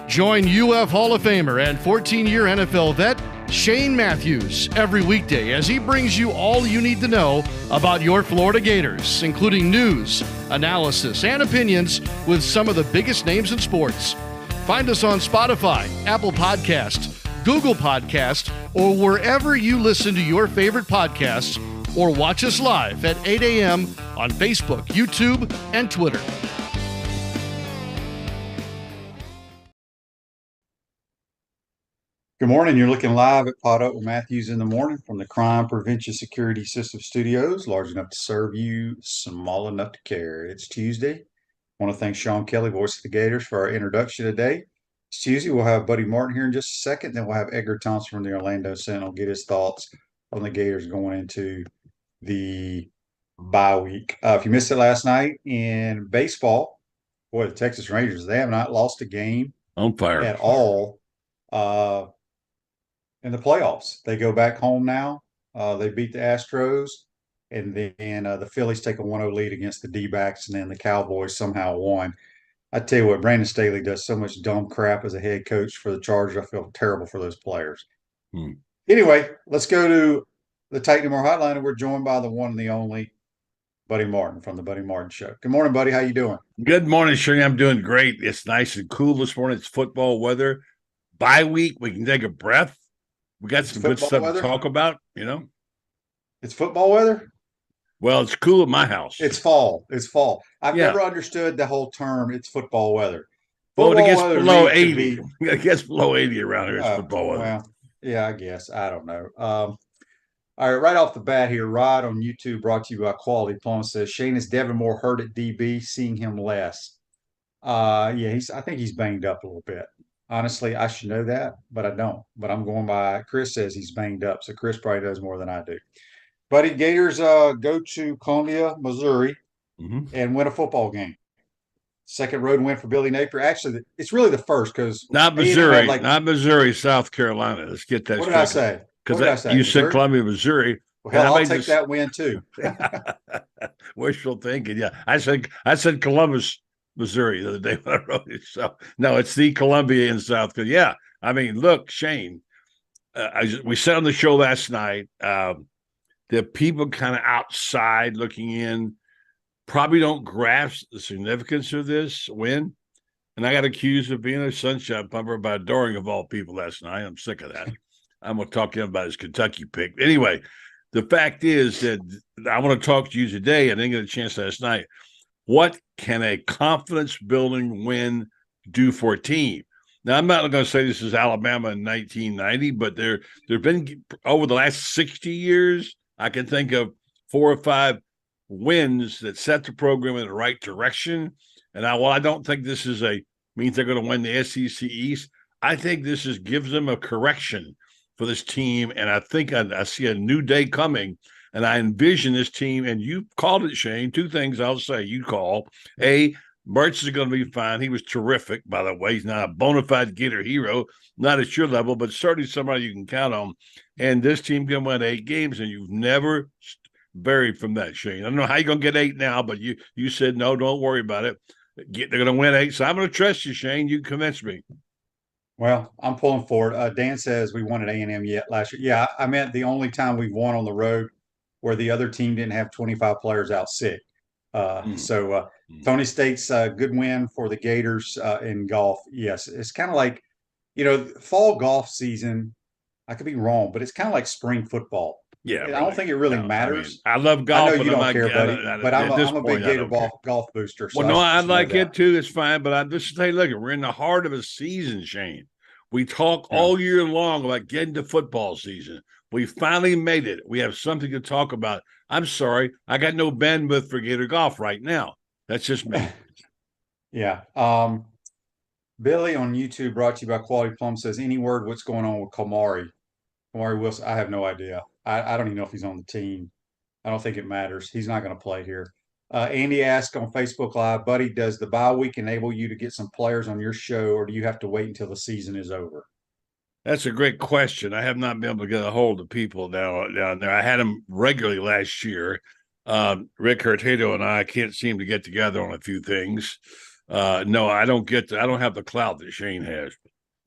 Join UF Hall of Famer and 14-year NFL vet Shane Matthews every weekday as he brings you all you need to know about your Florida Gators, including news, analysis, and opinions with some of the biggest names in sports. Find us on Spotify, Apple Podcasts, Google Podcasts, or wherever you listen to your favorite podcasts, or watch us live at 8 a.m. on Facebook, YouTube, and Twitter. Good morning. You're looking live at PodUp with Matthews in the morning from the Crime Prevention Security System Studios, large enough to serve you, small enough to care. It's Tuesday. I want to thank Sean Kelly, voice of the Gators, for our introduction today. It's Tuesday. We'll have Buddy Martin here in just a second. Then we'll have Edgar Thompson from the Orlando Sentinel get his thoughts on the Gators going into the bye week. If you missed it last night in baseball, boy, the Texas Rangers, they have not lost a game on fire at all. In the playoffs. They go back home now. They beat the Astros, and then the Phillies take a 1-0 lead against the D-backs, and then the Cowboys somehow won. I tell you what, Brandon Staley does so much dumb crap as a head coach for the Chargers. I feel terrible for those players. Anyway, let's go to the Titan More Hotline, and we're joined by the one and the only Buddy Martin from the Buddy Martin Show. Good morning, Buddy. How you doing? Good morning, Shane. I'm doing great. It's nice and cool this morning. It's football weather. Bye week. We can take a breath. We got some good stuff to talk about, you know. It's football weather? Well, it's cool at my house. It's fall. It's fall. I've never understood the whole term, it's football weather. Well, it gets below 80. It gets below 80 around here. It's football weather. Well, yeah, I guess. I don't know. All right, right off the bat here, Rod on YouTube, brought to you by Quality Plum, says, Shane, is Devin Moore hurt at DB, seeing him less? Yeah, I think he's banged up a little bit. Honestly, I should know that, but I don't. But I'm going by, Chris says he's banged up, so Chris probably does more than I do. Buddy, Gators go to Columbia, Missouri, and win a football game. Second road win for Billy Napier. Actually, it's really the first because not Missouri, not Missouri, South Carolina. Let's get that. What did I say? Because you said Columbia, Missouri. Well, hell, I'll take that win too. Wishful thinking. Yeah, I said Columbus, Missouri, the other day when I wrote it. So no, it's the Columbia in South Carolina. Yeah, I mean, look, Shane, we said on the show last night, the people kind of outside looking in probably don't grasp the significance of this win. And I got accused of being a sunshine pumper by Doring of all people last night. I'm sick of that. I'm going to talk to him about his Kentucky pick. Anyway, the fact is that I want to talk to you today. I didn't get a chance last night. What can a confidence-building win do for a team? Now, I'm not going to say this is Alabama in 1990, but there have been, over the last 60 years, I can think of 4 or 5 wins that set the program in the right direction. And while I don't think this means they're going to win the SEC East, I think this gives them a correction for this team. And I think I see a new day coming. And I envision this team, and you called it, Shane. 2 things I'll say you call. A, Mertz is going to be fine. He was terrific, by the way. He's not a bona fide Gator hero, not at your level, but certainly somebody you can count on. And this team can win 8 games, and you've never varied from that, Shane. I don't know how you're going to get 8 now, but you said, no, don't worry about it. They're going to win 8, so I'm going to trust you, Shane. You convinced me. Well, I'm pulling for it. Dan says we won at A&M yet last year. Yeah, I meant the only time we've won on the road where the other team didn't have 25 players out sick. So Tony states good win for the Gators in golf. Yes, it's kind of like, fall golf season. I could be wrong, but it's kind of like spring football. Yeah, I don't think it really matters. I love golf. I know you don't care, buddy, but I'm a big Gator golf booster. So well, no, I like it too. It's fine, but I just say, look, we're in the heart of a season, Shane. We talk all year long about getting to football season. We finally made it. We have something to talk about. I'm sorry, I got no bandwidth for Gator golf right now. That's just me. Yeah. Billy on YouTube, brought to you by Quality Plum, says, any word what's going on with Kamari Wilson? I have no idea. I don't even know if he's on the team. I don't think it matters. He's not going to play here. Andy asked on Facebook Live, Buddy, does the bye week enable you to get some players on your show, or do you have to wait until the season is over? That's a great question. I have not been able to get a hold of people down there. I had them regularly last year. Rick Hurtado and I can't seem to get together on a few things. No, I don't get I don't have the clout that Shane has,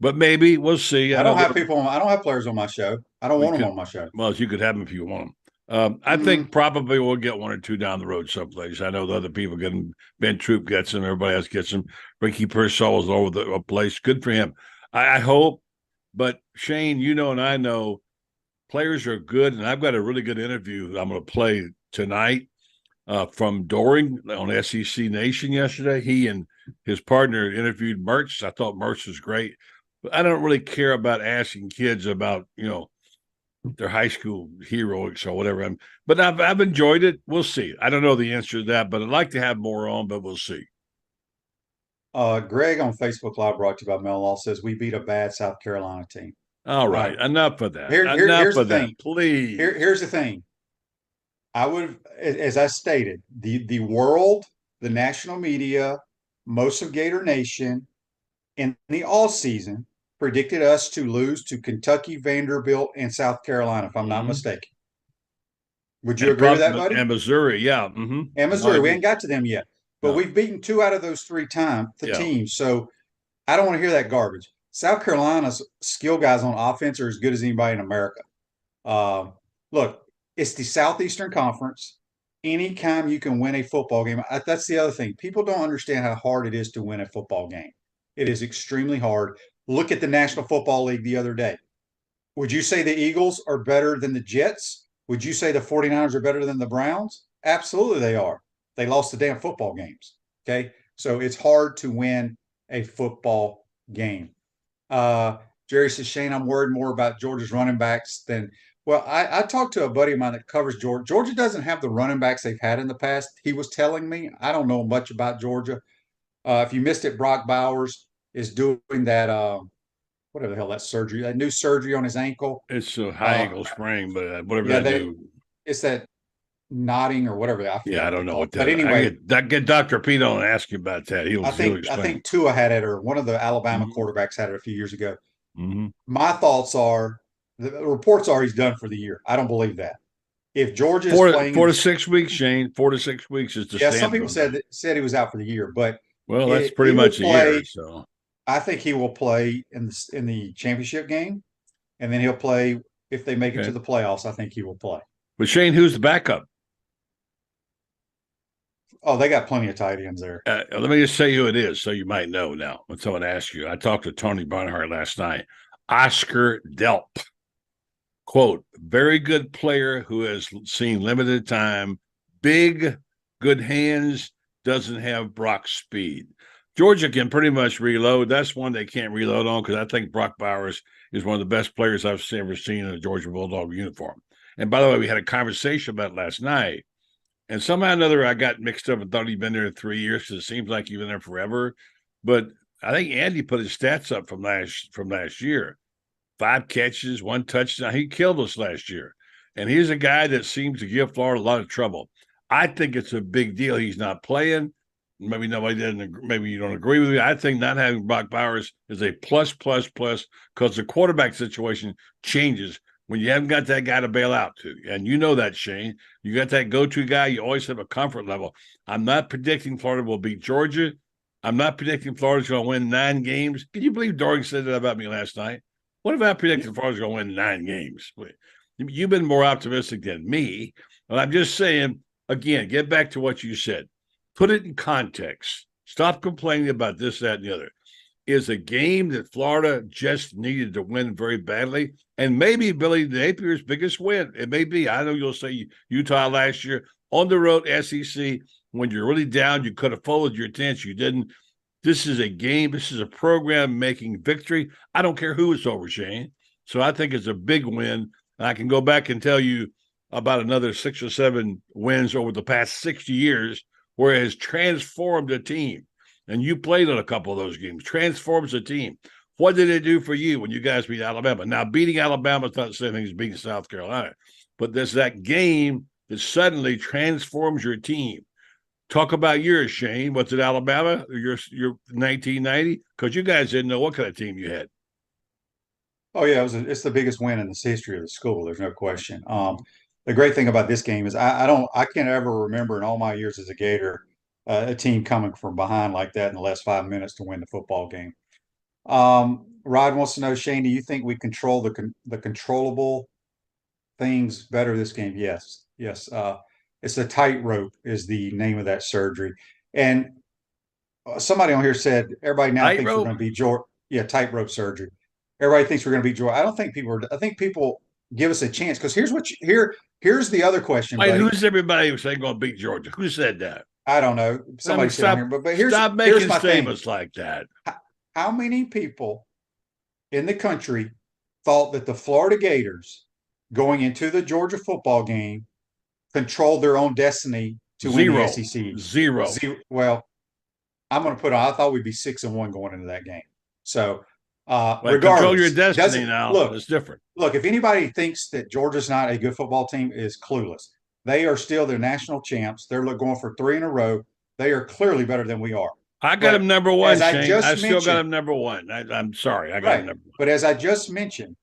but maybe we'll see. I don't have people. I don't have players on my show. I don't want them on my show. Well, you could have them if you want them. I think probably we'll get one or two down the road someplace. I know the other people getting Ben Troop gets them, everybody else gets them. Ricky Pearsall is all over the place. Good for him. I hope, but Shane, you know, and I know players are good, and I've got a really good interview I'm going to play tonight from Doring on SEC Nation yesterday. He and his partner interviewed Mertz. I thought Mertz was great, but I don't really care about asking kids about, you know, their high school heroics or whatever. But I've enjoyed it. We'll see. I don't know the answer to that, but I'd like to have more on, but we'll see. Greg on Facebook Live brought to you by Mel Law says we beat a bad South Carolina team. All right. Enough of that. Here's the thing. Please. Here's the thing. I would, as I stated, the world, the national media, most of Gator Nation in the all season predicted us to lose to Kentucky, Vanderbilt, and South Carolina, if I'm not mistaken. Would you agree with that, buddy? And Missouri, yeah. And Missouri. We ain't got to them yet. But we've beaten 2 out of those 3 times, teams. So I don't want to hear that garbage. South Carolina's skill guys on offense are as good as anybody in America. Look, it's the Southeastern Conference. Anytime you can win a football game, that's the other thing. People don't understand how hard it is to win a football game. It is extremely hard. Look at the National Football League the other day. Would you say the Eagles are better than the Jets? Would you say the 49ers are better than the Browns? Absolutely they are. They lost the damn football games. Okay? So it's hard to win a football game. Jerry says, Shane, I'm worried more about Georgia's running backs than – well, I talked to a buddy of mine that covers Georgia. Georgia doesn't have the running backs they've had in the past. He was telling me. I don't know much about Georgia. If you missed it, Brock Bowers is doing that whatever the hell that surgery, that new surgery on his ankle. It's a high ankle sprain, but whatever they do. It's that knotting or whatever. I don't know what that. But anyway, get Dr. Pete on and ask you about that. I think Tua had it, or one of the Alabama quarterbacks had it a few years ago. My thoughts are, the reports are he's done for the year. I don't believe that. If Georgia is playing 4 to 6 weeks, Shane, 4 to 6 weeks is the standard. Some people said he was out for the year, but well, that's pretty much a year. So I think he will play in the championship game, and then he'll play if they make it to the playoffs. I think he will play. But Shane, who's the backup? Oh, they got plenty of tight ends there. Let me just say who it is, so you might know now when someone asks you. I talked to Tony Barnhart last night. Oscar Delp. Quote, very good player who has seen limited time, big, good hands, doesn't have Brock's speed. Georgia can pretty much reload. That's one they can't reload on because I think Brock Bowers is one of the best players I've ever seen in a Georgia Bulldog uniform. And by the way, we had a conversation about it last night. And somehow or another, I got mixed up and thought he'd been there 3 years because it seems like he's been there forever. But I think Andy put his stats up from last year. 5 catches, 1 touchdown. He killed us last year. And he's a guy that seems to give Florida a lot of trouble. I think it's a big deal he's not playing. Maybe nobody didn't. Maybe you don't agree with me. I think not having Brock Bowers is a plus because the quarterback situation changes when you haven't got that guy to bail out to. And you know that, Shane. You got that go-to guy. You always have a comfort level. I'm not predicting Florida will beat Georgia. I'm not predicting Florida's going to win 9 games. Can you believe Doring said that about me last night? What if I predicted Florida's going to win 9 games? You've been more optimistic than me. But I'm just saying, again, get back to what you said. Put it in context. Stop complaining about this, that, and the other. Is a game that Florida just needed to win very badly, and maybe Billy Napier's biggest win. It may be. I know you'll say Utah last year on the road, SEC, when you're really down, you could have folded your tents. You didn't. This is a game. This is a program-making victory. I don't care who it's over, Shane. So I think it's a big win. And I can go back and tell you about another 6 or 7 wins over the past 60 years where it has transformed a team. And you played on a couple of those games. Transforms a team. What did it do for you when you guys beat Alabama? Now, beating Alabama is not the same thing as beating South Carolina. But there's that game that suddenly transforms your team. Talk about yours, Shane. What's it, Alabama? Your 1990? Because you guys didn't know what kind of team you had. Oh, yeah. It's the biggest win in the history of the school. There's no question. The great thing about this game is I can't ever remember in all my years as a Gator a team coming from behind like that in the last 5 minutes to win the football game. Rod wants to know, Shane, do you think we control the controllable things better this game? Yes, yes. It's a tightrope is the name of that surgery. And somebody on here said everybody now thinks we're going to be George. Yeah, tightrope surgery. Everybody thinks we're going to be George. I don't think people are. I think people give us a chance because here's the other question. Wait, who's everybody who's saying going to beat Georgia? Who said that? I don't know. Somebody said on here, but here's stop making here's my statements thing. like that. How many people in the country thought that the Florida Gators going into the Georgia football game controlled their own destiny to win the SEC? Zero. Well, I'm going to put on. I thought we'd be 6-1 going into that game. So, regardless, control your destiny now. Look, it's different. Look, if anybody thinks that Georgia's not a good football team, is clueless. They are still their national champs. They're going for 3 in a row. They are clearly better than we are. I got them number one, Shane. I still got them number one. I'm sorry. I got them number one. But as I just mentioned,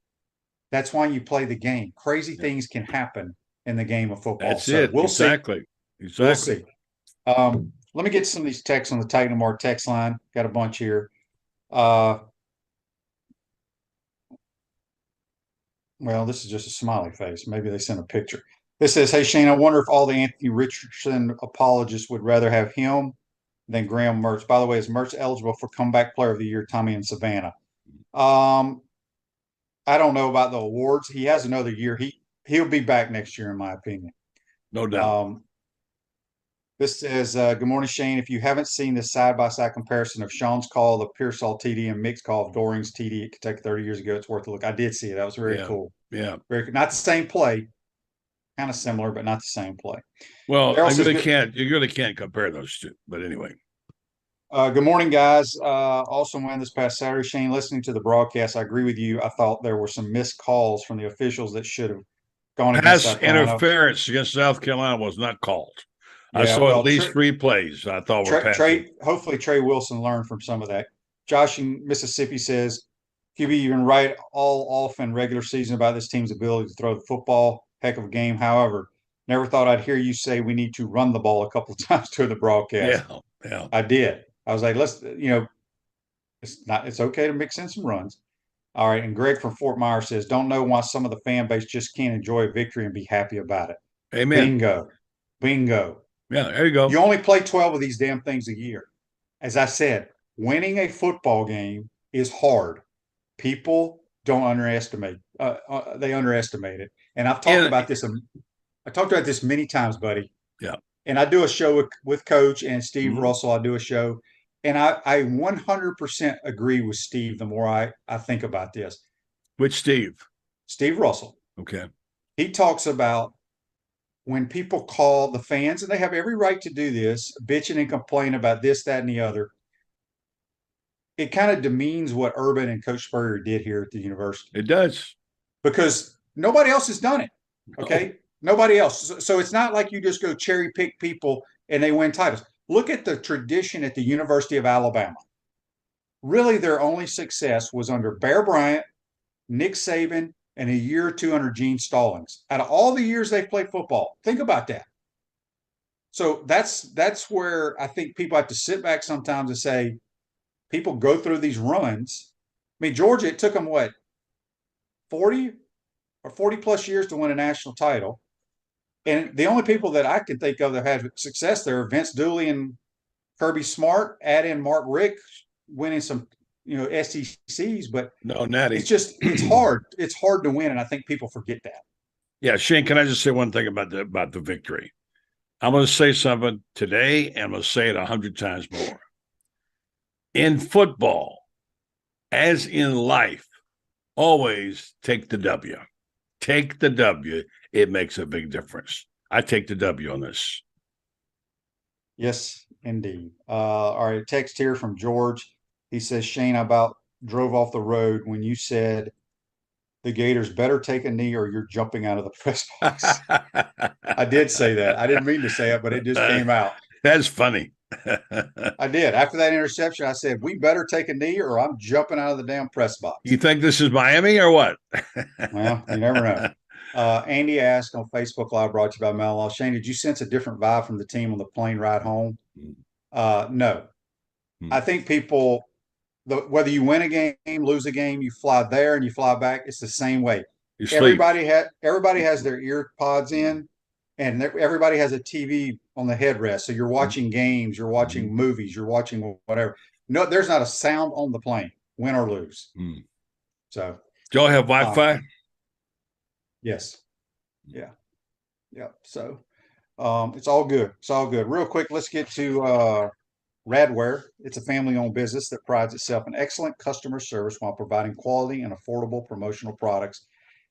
that's why you play the game. Crazy things can happen in the game of football. That's it. We'll see. We'll see. Let me get some of these texts on the Titan and Mark text line. Got a bunch here. Well, this is just a smiley face. Maybe they sent a picture. This says, hey, Shane, I wonder if all the Anthony Richardson apologists would rather have him than Graham Mertz. By the way, is Mertz eligible for comeback player of the year, Tommy and Savannah? I don't know about the awards. He has another year. He'll be back next year, in my opinion. No doubt. This says, good morning, Shane. If you haven't seen this side-by-side comparison of Sean's call, the Pearsall TD, and Mick's call of Doring's TD at Kentucky 30 years ago, it's worth a look. I did see it. That was very cool. Yeah. Very, not the same play. Kind of similar, but not the same play. Well, you really can't compare those two. But anyway. Good morning, guys. Also won this past Saturday, Shane. Listening to the broadcast, I agree with you. I thought there were some missed calls from the officials that should have gone against South Carolina. Interference against South Carolina was not called. I saw at least 3 plays I thought were passed. Hopefully Trey Wilson learned from some of that. Josh in Mississippi says, QB, you can write all off in regular season about this team's ability to throw the football. Heck of a game. However, never thought I'd hear you say we need to run the ball a couple of times during the broadcast. Yeah. I did. I was like, it's okay to mix in some runs. All right. And Greg from Fort Myers says, don't know why some of the fan base just can't enjoy a victory and be happy about it. Amen. Bingo. Yeah, there you go. You only play 12 of these damn things a year. As I said, winning a football game is hard. People don't underestimate. They underestimate it. And I've talked about this. I talked about this many times, buddy. Yeah. And I do a show with Coach and Steve Russell. I do a show. And I 100% agree with Steve the more I think about this. Which Steve? Steve Russell. Okay. He talks about when people call the fans, and they have every right to do this, bitching and complaining about this, that, and the other. It kind of demeans what Urban and Coach Spurrier did here at the university. It does. Because nobody else has done it. Okay? Nobody else. So it's not like you just go cherry pick people and they win titles. Look at the tradition at the University of Alabama. Really, their only success was under Bear Bryant, Nick Saban, and a year or two under Gene Stallings. Out of all the years they've played football, think about that. So that's where I think people have to sit back sometimes and say, people go through these runs. I mean, Georgia, it took them, 40 or 40 plus years to win a national title. And the only people that I can think of that had success there are Vince Dooley and Kirby Smart, add in Mark Rick winning some, SECs, but no, Natty. It's hard. It's hard to win. And I think people forget that. Yeah. Shane, can I just say one thing about the victory? I'm going to say something today and I'm going to say it 100 times more. In football, as in life, always take the W. Take the W. It makes a big difference. I take the W on this. Yes, indeed. All right, text here from George. He says, Shane, I about drove off the road when you said the Gators better take a knee or you're jumping out of the press box. I did say that. I didn't mean to say it, but it just came out. That's funny. I did. After that interception, I said, we better take a knee or I'm jumping out of the damn press box. You think this is Miami or what? Well, you never know. Andy asked on Facebook Live, brought to you by Mel Law. Shane, did you sense a different vibe from the team on the plane ride home? No. Hmm. I think people, whether you win a game, lose a game, you fly there and you fly back, it's the same way. You sleep. Everybody has their ear pods in, and everybody has a TV on the headrest. So you're watching games, you're watching movies, you're watching whatever. No, there's not a sound on the plane, win or lose. So, do y'all have Wi-Fi? Yes. Yeah. Yeah. So, it's all good. It's all good. Real quick, let's get to Radware. It's a family-owned business that prides itself in excellent customer service while providing quality and affordable promotional products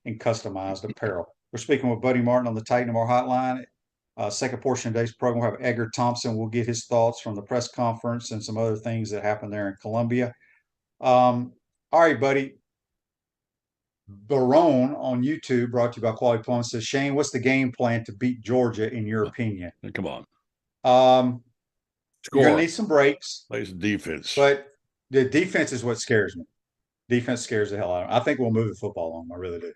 and customized apparel. We're speaking with Buddy Martin on the Titan MR hotline. Second portion of today's program, we'll have Edgar Thompson. We'll get his thoughts from the press conference and some other things that happened there in Columbia. All right, buddy. Barone on YouTube, brought to you by Quality Plum, says, Shane, what's the game plan to beat Georgia in your opinion? Come on. You're going to need some breaks. Play some defense. But the defense is what scares me. Defense scares the hell out of me. I think we'll move the football on. I really do.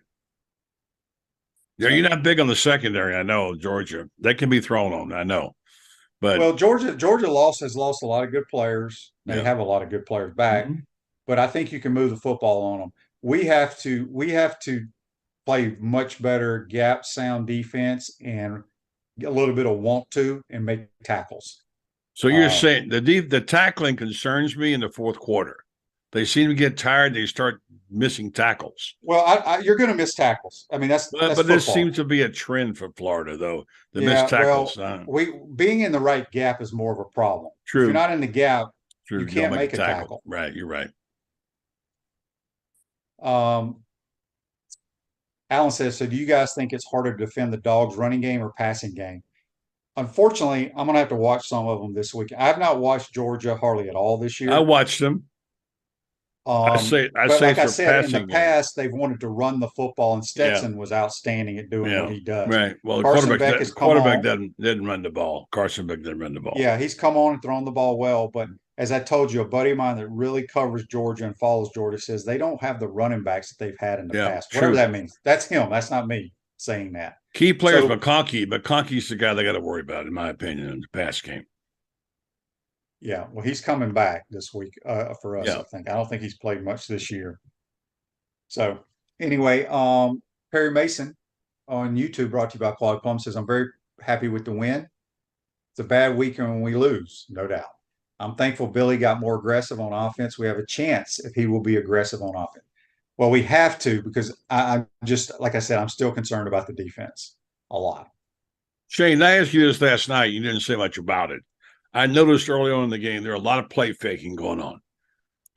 Yeah, you're not big on the secondary. I know, Georgia. They can be thrown on. I know. But well, Georgia has lost a lot of good players. They have a lot of good players back. But I think you can move the football on them. We have to play much better gap sound defense and a little bit of want to and make tackles. So you're saying the tackling concerns me in the fourth quarter. They seem to get tired. They start missing tackles. Well, you're going to miss tackles. I mean, that's but this seems to be a trend for Florida, though. The missed tackles. Well, being in the right gap is more of a problem. True. If you're not in the gap, you can't make a tackle. Right. You're right. Alan says, so do you guys think it's harder to defend the Dogs' running game or passing game? Unfortunately, I'm going to have to watch some of them this week. I have not watched Georgia hardly at all this year. I watched them. I say like I said, in the past, they've wanted to run the football, and Stetson was outstanding at doing what he does. Right. Well, the quarterback didn't run the ball. Carson Beck didn't run the ball. Yeah, he's come on and thrown the ball well. But as I told you, a buddy of mine that really covers Georgia and follows Georgia says they don't have the running backs that they've had in the past. Whatever that means. That's him. That's not me saying that. Key players, McConkey. McConkey's the guy they got to worry about, in my opinion, in the pass game. Yeah, well, he's coming back this week for us, I think. I don't think he's played much this year. So, anyway, Perry Mason on YouTube, brought to you by Quality Plum, says, I'm very happy with the win. It's a bad weekend when we lose, no doubt. I'm thankful Billy got more aggressive on offense. We have a chance if he will be aggressive on offense. Well, we have to, because I just, like I said, I'm still concerned about the defense a lot. Shane, I asked you this last night. You didn't say much about it. I noticed early on in the game, there are a lot of play faking going on.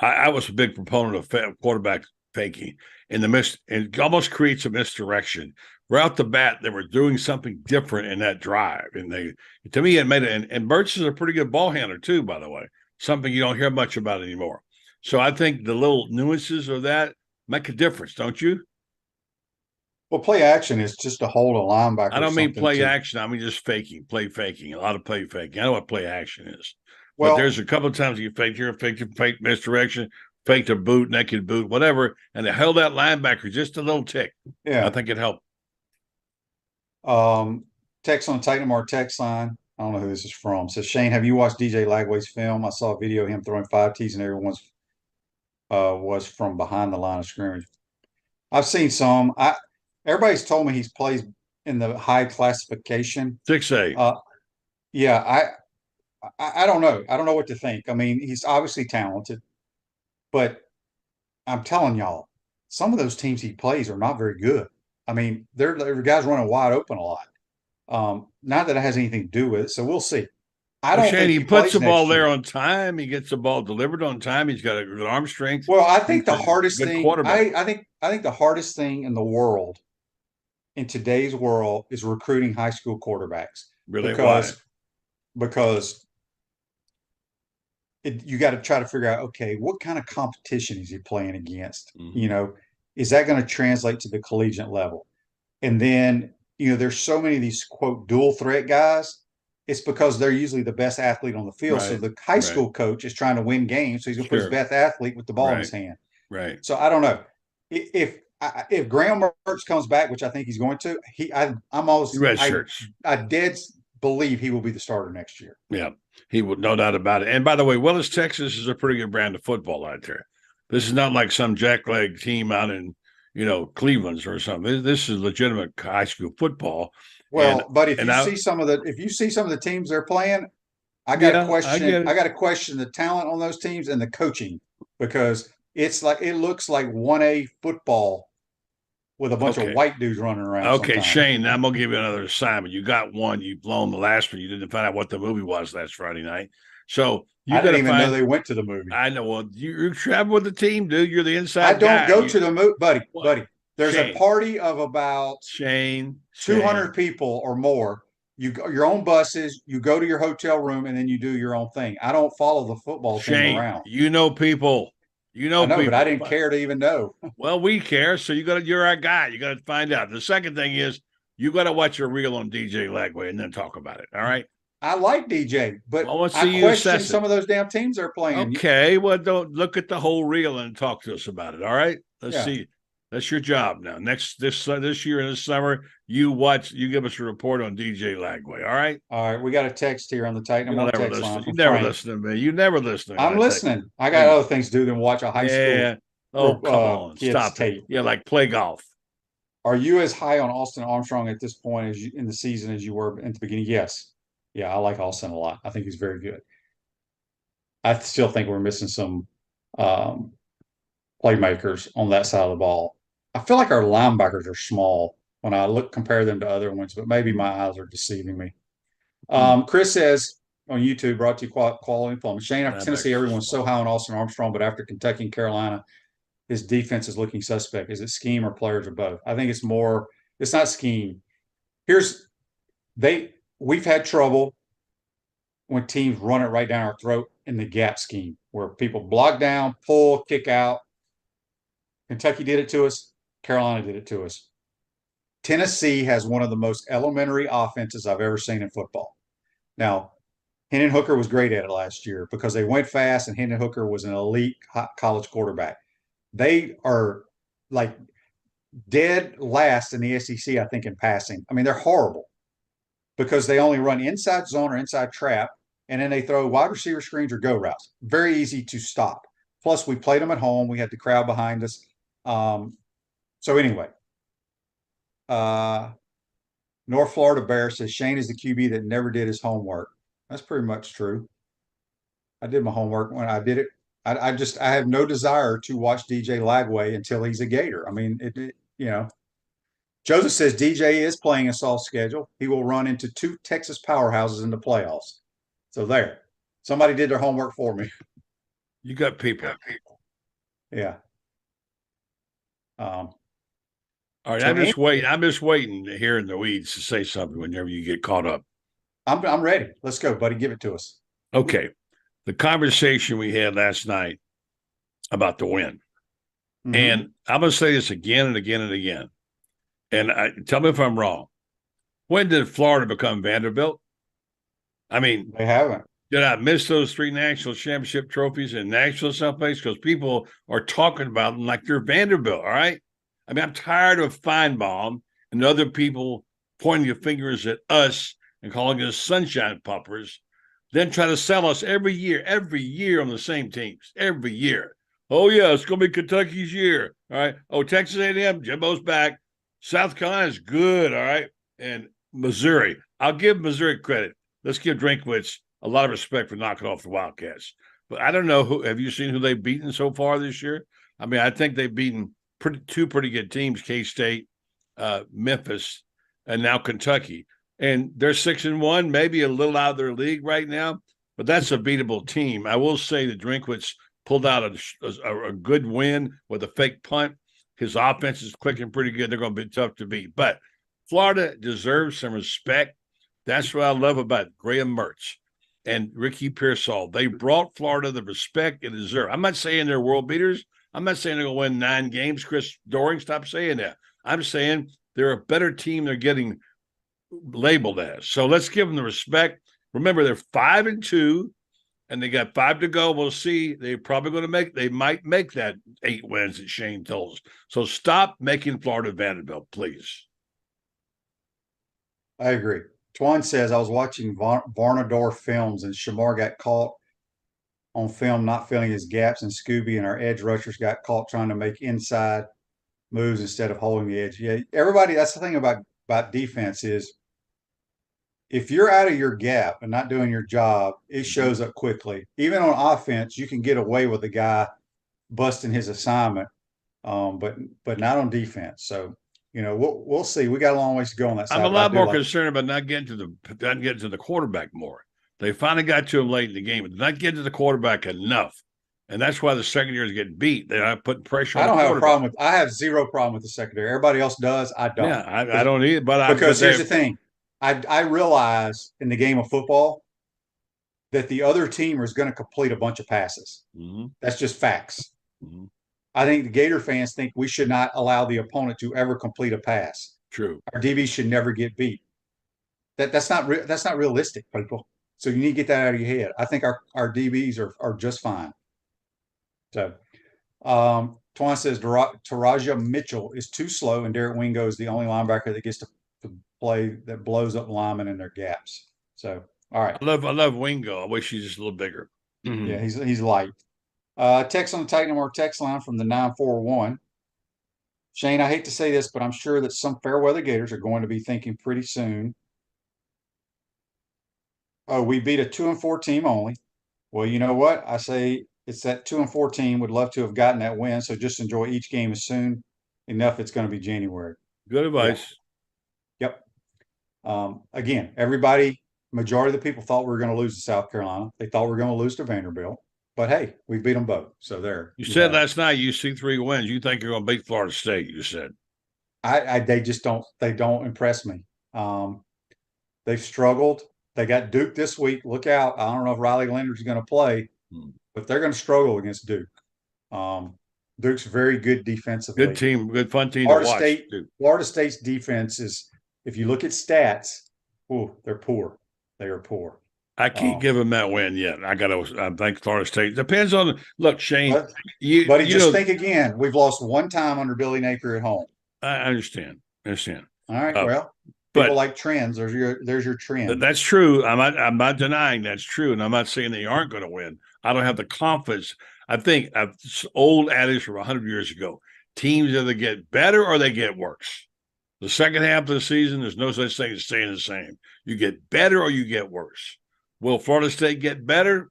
I was a big proponent of quarterback faking and it almost creates a misdirection. Right off the bat, they were doing something different in that drive. And to me, it made it, and Burts is a pretty good ball handler too, by the way, something you don't hear much about anymore. So I think the little nuances of that make a difference, don't you? Well, play action is just to hold a linebacker. I don't mean play action. I mean just play faking. A lot of play faking. I know what play action is. Well, but there's a couple of times you fake misdirection, fake the boot, naked boot, whatever, and they held that linebacker just a little tick. Yeah, I think it helped. Text on the Titan MR text line. I don't know who this is from. Says, Shane, have you watched DJ Lagway's film? I saw a video of him throwing 5 T's and everyone's was from behind the line of scrimmage. I've seen some. Everybody's told me he's plays in the high classification. 6A. Yeah, I don't know. I don't know what to think. I mean, he's obviously talented, but I'm telling y'all, some of those teams he plays are not very good. I mean, they're guys running wide open a lot. Not that it has anything to do with it, so we'll see. I don't think he puts the ball there on time. He gets the ball delivered on time. He's got a good arm strength. Well, I think the hardest thing. I think the hardest thing in the world, in today's world, is recruiting high school quarterbacks. Really? Because you got to try to figure out, okay, what kind of competition is he playing against? Mm-hmm. You know, is that going to translate to the collegiate level? And then, you know, there's so many of these, quote, dual threat guys. It's because they're usually the best athlete on the field. Right. So the high school coach is trying to win games. So he's going to put his best athlete with the ball in his hand. Right. So I don't know. If Graham Mertz comes back, which I think he's going to, I'm almost believe he will be the starter next year. Yeah, he would, no doubt about it. And by the way, Willis, Texas is a pretty good brand of football out there. This is not like some jackleg team out in, Cleveland's or something. This is legitimate high school football. Well, but if you see some of the teams they're playing, I got to question the talent on those teams and the coaching, because it looks like 1A football with a bunch of white dudes running around. Okay, sometimes. Shane, I'm gonna give you another assignment. You got one. You've blown the last one. You didn't find out what the movie was last Friday night. So I didn't even know they went to the movie. I know. Well, you travel with the team, dude. You're the inside guy. I don't go to the movie, buddy. There's a party of about 200 people or more. You go your own buses. You go to your hotel room, and then you do your own thing. I don't follow the football team around. You know people. I know, but I didn't care to even know. Well, we care, so you're our guy. You got to find out. The second thing is you got to watch your reel on DJ Lagway and then talk about it. All right. I like DJ, but I question some of those damn teams they're playing. Okay, well, don't look at the whole reel and talk to us about it. All right. Let's see. That's your job now. This year in the summer, you give us a report on DJ Lagway. All right. All right. We got a text here on the Titan. You never listen to me. You never listen. I'm listening. I got other things to do than watch a high school. Yeah. Oh, come on. Stop tape. Yeah, like play golf. Are you as high on Austin Armstrong at this point in the season as you were at the beginning? Yes. Yeah, I like Austin a lot. I think he's very good. I still think we're missing some playmakers on that side of the ball. I feel like our linebackers are small when I compare them to other ones, but maybe my eyes are deceiving me. Chris says on YouTube, brought to you quality from Shane. After Tennessee, everyone's so high on Austin Armstrong, but after Kentucky and Carolina, his defense is looking suspect. Is it scheme or players or both? I think it's not scheme. We've had trouble when teams run it right down our throat in the gap scheme, where people block down, pull, kick out. Kentucky did it to us. Carolina did it to us. Tennessee has one of the most elementary offenses I've ever seen in football. Now, Hendon Hooker was great at it last year because they went fast, and Hendon Hooker was an elite college quarterback. They are like dead last in the SEC, I think, in passing. I mean, they're horrible because they only run inside zone or inside trap, and then they throw wide receiver screens or go routes. Very easy to stop. Plus, we played them at home. We had the crowd behind us. So anyway, North Florida Bear says Shane is the QB that never did his homework. That's pretty much true. I did my homework when I did it. I have no desire to watch DJ Lagway until he's a Gator. I mean, Joseph says DJ is playing a soft schedule. He will run into 2 Texas powerhouses in the playoffs. So there, somebody did their homework for me. You got people. Yeah. All right, I'm just waiting here in the weeds to say something whenever you get caught up. I'm ready. Let's go, buddy. Give it to us. Okay. The conversation we had last night about the win. Mm-hmm. And I'm going to say this again and again and again. And tell me if I'm wrong. When did Florida become Vanderbilt? I mean, they haven't. Did I miss those 3 national championship trophies in Nashville someplace? Because people are talking about them like they're Vanderbilt, all right? I mean, I'm tired of Feinbaum and other people pointing their fingers at us and calling us sunshine puppers, then try to sell us every year on the same teams, every year. Oh, yeah, it's going to be Kentucky's year, all right? Oh, Texas A&M, Jimbo's back. South Carolina's good, all right? And Missouri. I'll give Missouri credit. Let's give Drinkwitz a lot of respect for knocking off the Wildcats. But I don't know have you seen who they've beaten so far this year? I mean, I think they've beaten two pretty good teams, K-State, Memphis, and now Kentucky. And they're 6-1, maybe a little out of their league right now, but that's a beatable team. I will say that Drinkwitz pulled out a good win with a fake punt. His offense is clicking pretty good. They're going to be tough to beat. But Florida deserves some respect. That's what I love about Graham Mertz and Ricky Pearsall. They brought Florida the respect it deserves. I'm not saying they're world beaters. I'm not saying they're going to win 9 games. Chris Doring, stop saying that. I'm saying they're a better team they're getting labeled as. So let's give them the respect. Remember, they're 5-2, and they got 5 to go. We'll see. They're probably going to they might make that 8 wins that Shane told us. So stop making Florida Vanderbilt, please. I agree. Twan says, I was watching Varnador films and Shamar got caught on film not filling his gaps, and Scooby and our edge rushers got caught trying to make inside moves instead of holding the edge. Yeah, everybody, that's the thing about defense is if you're out of your gap and not doing your job, it shows up quickly. Even on offense, you can get away with a guy busting his assignment, but not on defense. So, we'll see. We got a long ways to go on that side. I'm a lot more concerned about not getting to the quarterback more. They finally got to him late in the game, but not getting to the quarterback enough. And that's why the secondary is getting beat. They're not putting pressure on the quarterback. I have zero problem with the secondary. Everybody else does. I don't. Yeah, I don't either. Because here's the thing. I realize in the game of football that the other team is going to complete a bunch of passes. Mm-hmm. That's just facts. Mm-hmm. I think the Gator fans think we should not allow the opponent to ever complete a pass. True. Our DBs should never get beat. That's not realistic, people. So you need to get that out of your head. I think our DBs are just fine. So, Twan says Taraja Mitchell is too slow, and Derek Wingo is the only linebacker that gets to play that blows up linemen in their gaps. So, all right. I love Wingo. I wish he's just a little bigger. Mm-hmm. Yeah, he's light. Text on the Titan More text line from the 941. Shane, I hate to say this, but I'm sure that some fair weather Gators are going to be thinking pretty soon, oh, we beat a 2-4 team only. Well, you know what? I say it's that 2-4 team would love to have gotten that win. So just enjoy each game as soon enough. It's going to be January. Good advice. Yep. Again, majority of the people thought we were going to lose to South Carolina. They thought we were going to lose to Vanderbilt. But hey, we beat them both. So there. You said last night you see 3 wins. You think you're going to beat Florida State, you said. They just don't impress me. They've struggled. They got Duke this week. Look out. I don't know if Riley Leonard's going to play, but they're going to struggle against Duke. Duke's very good defensively. Good team, good fun team to watch. Florida State's defense is, if you look at stats, they're poor. They are poor. I can't give them that win yet. I think Florida State depends on. Look, Shane, think again. We've lost one time under Billy Napier at home. I understand. All right. People like trends. There's your trend. That's true. I'm not denying that's true, and I'm not saying they aren't going to win. I don't have the confidence. I think old adage from 100 years ago: teams either get better or they get worse. The second half of the season, there's no such thing as staying the same. You get better or you get worse. Will Florida State get better?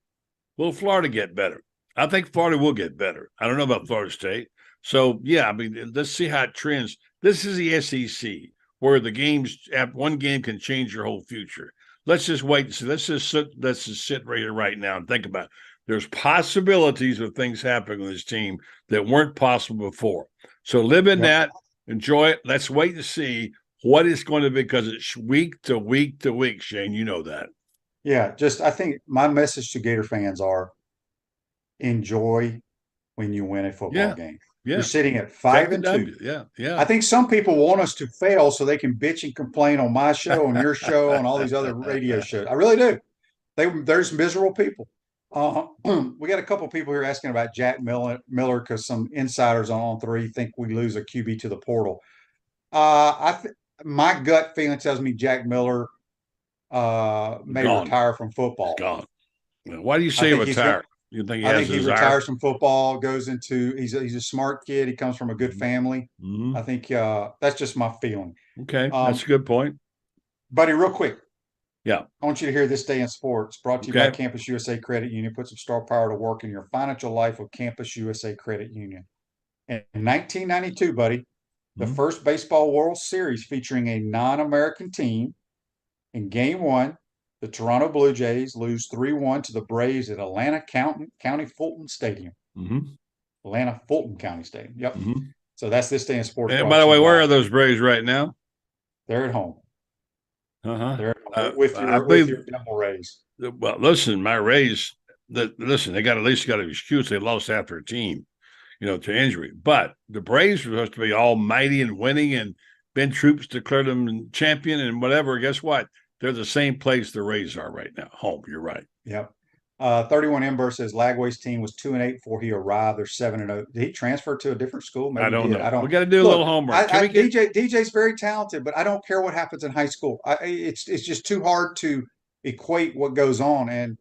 Will Florida get better? I think Florida will get better. I don't know about Florida State. So, yeah, let's see how it trends. This is the SEC, where one game can change your whole future. Let's just wait and see. Let's just sit right here right now and think about it. There's possibilities of things happening with this team that weren't possible before. So live in that. Enjoy it. Let's wait and see what it's going to be, because it's week to week to week, Shane. You know that. Yeah, I think my message to Gator fans are enjoy when you win a football game. Yeah. You're sitting at 5-2. Yeah. I think some people want us to fail so they can bitch and complain on my show, on your show, on all these other radio shows. I really do. There's miserable people. We got a couple of people here asking about Jack Miller because some insiders on On3 think we lose a QB to the portal. My gut feeling tells me Jack Miller may retire from football. He's gone. Why do you say retire? You think I think he retires from football, goes into he's a smart kid. He comes from a good family. Mm-hmm. I think that's just my feeling. Okay, that's a good point. Buddy, real quick. Yeah. I want you to hear This Day in Sports, brought to you by Campus USA Credit Union. Put some star power to work in your financial life with Campus USA Credit Union. In 1992, buddy, the first Baseball World Series featuring a non-American team. In Game 1, the Toronto Blue Jays lose 3-1 to the Braves at Atlanta County Fulton Stadium. Mm-hmm. Atlanta Fulton County Stadium. Yep. Mm-hmm. So that's This Day in Sports. And by the way, where are those Braves right now? They're at home. They're with your Devil Rays. Well, listen, my Rays. They got at least got an excuse. They lost after a team, to injury. But the Braves were supposed to be almighty and winning, and Ben Troops declared them champion and whatever. Guess what? They're the same place the Rays are right now. Home. You're right. Yep. 31 Ember says Lagway's team was 2-8 before he arrived. They're 7-0. Did he transfer to a different school? Maybe I don't he did. know. I don't. We got to do a little homework. Can we get DJ's very talented, but I don't care what happens in high school. It's just too hard to equate what goes on, and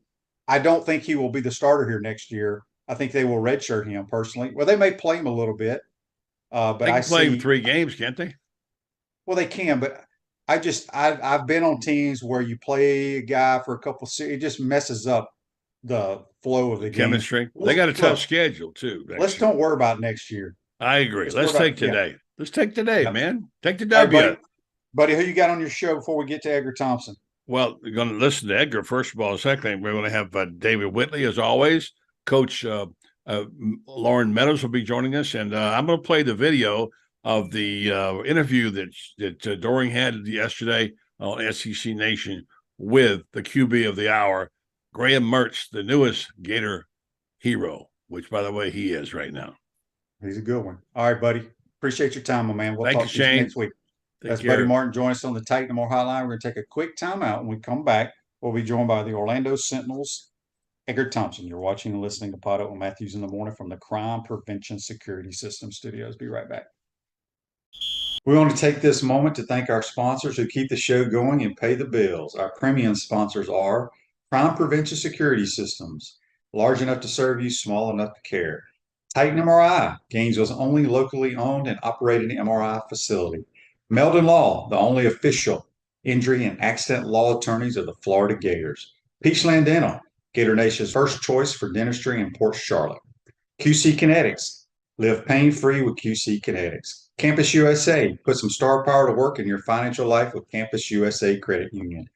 I don't think he will be the starter here next year. I think they will redshirt him personally. Well, they may play him a little bit, but they can play him 3 games, can't they? Well, they can, but I've been on teams where you play a guy for a couple series, it just messes up the flow of the chemistry. Game. They got a tough schedule too. Don't worry about next year. I agree. Let's take today. Yeah. Let's take today, man. Take the W. Right, buddy, who you got on your show before we get to Edgar Thompson? Well, we're going to listen to Edgar first of all. Second, we're going to have David Whitley as always. Coach Lauren Meadows will be joining us, and I'm going to play the video of the interview that Doring had yesterday on SEC Nation with the QB of the hour, Graham Mertz, the newest Gator hero, which, by the way, he is right now. He's a good one. All right, buddy. Appreciate your time, my man. We'll Thank talk to you next week. That's Buddy Martin. Join us on the Titan More Hotline. We're going to take a quick timeout. When we come back, we'll be joined by the Orlando Sentinel's Edgar Thompson. You're watching and listening to PodUp with Matthews in the Morning from the Crime Prevention Security System Studios. Be right back. We want to take this moment to thank our sponsors who keep the show going and pay the bills. Our premium sponsors are Crime Prevention Security Systems, large enough to serve you, small enough to care. Titan MRI, Gainesville's only locally owned and operated MRI facility. Meldon Law, the only official injury and accident law attorneys of the Florida Gators. Peachland Dental, Gator Nation's first choice for dentistry in Port Charlotte. QC Kinetics, live pain-free with QC Kinetics. Campus USA, put some star power to work in your financial life with Campus USA Credit Union.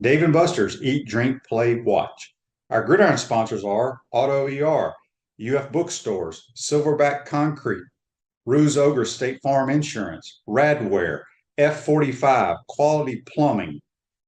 Dave & Buster's, eat, drink, play, watch. Our gridiron sponsors are Auto ER, UF Bookstores, Silverback Concrete, Ruse Ogre State Farm Insurance, Radware, F45, Quality Plumbing.